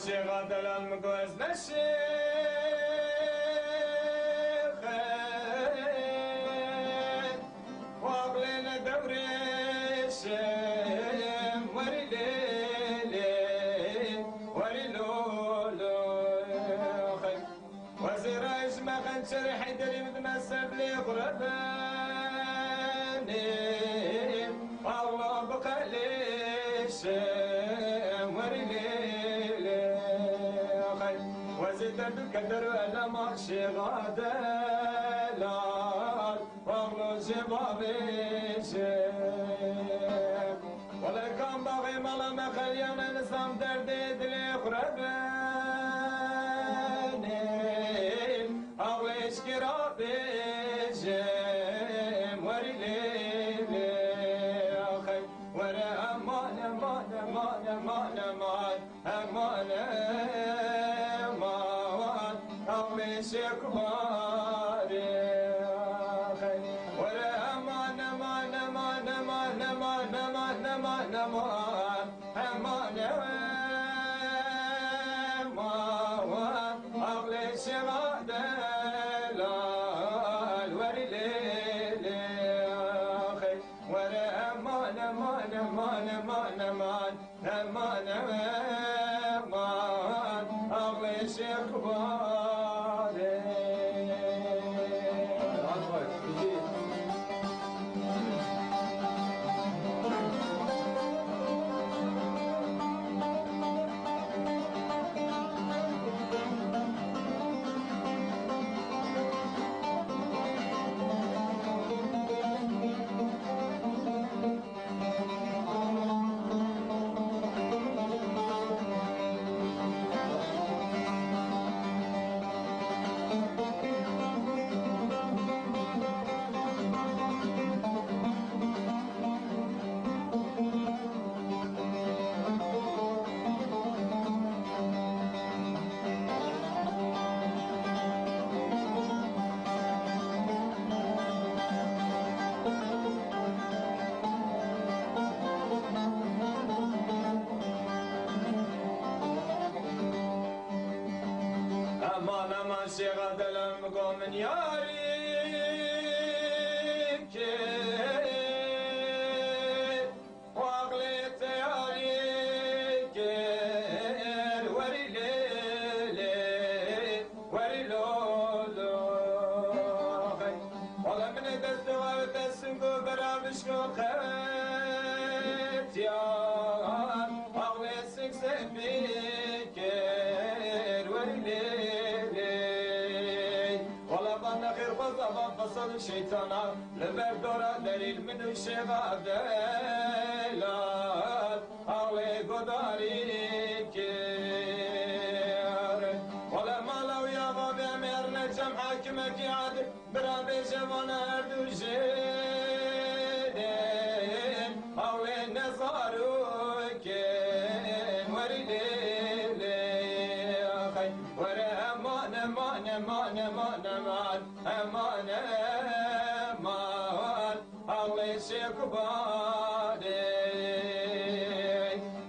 شغال دلم گوز نشیخ واقلین دورشم وری لیلی وری لولو وزیر اجمع شرحي دري متمسب لي غرباني والله بقليش وري ليلي وزيد القدر ولا ماشي غادلال والله شبابيش ولا كان باغي مالا ما خلينا نسام دردي دلي غرباني أغليش كرابيجم وري ليلي أخي ورا أمان أمان أمان أمان أمان أمان أمان أغليش كباري أخي ورا أمان أمان أمان أمان أمان أمان أمان أمان أمان أمان أغليش غادلال وري ليلي أخي ورا أمان أمان أمان أمان أمان أمان أمان أغليش كباري أمان شيغا دلم قوم ياريك وأغليت ياريك وري ليلي وري لولو والله من دستوا وتسنقو برامشكو خيت يا أغليت سكسبيك وري ليلي خير بزبان فصل الشيطان لبردورة دليل من الشغاب دلال أوي قداري كير ولا مالو يا بابي أميرنا جمع حاكمك يعد برابي جوانا أردوجين أوي نظارو كين وري ليلي أخي وري أمان أمان أمان أمان أمان أمان أمان أغليش كباري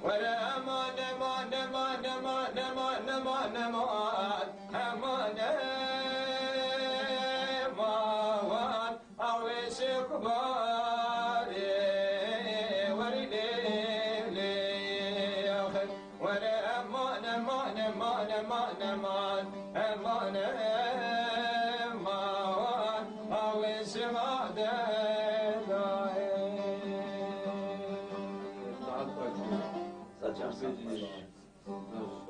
ورا أمان أمان أمان أمان أمان أمان أمان أمان أمان أغليش كباري وري ليلي أخي ورا أمان أمان أمان أمان أمان أمان Saçar.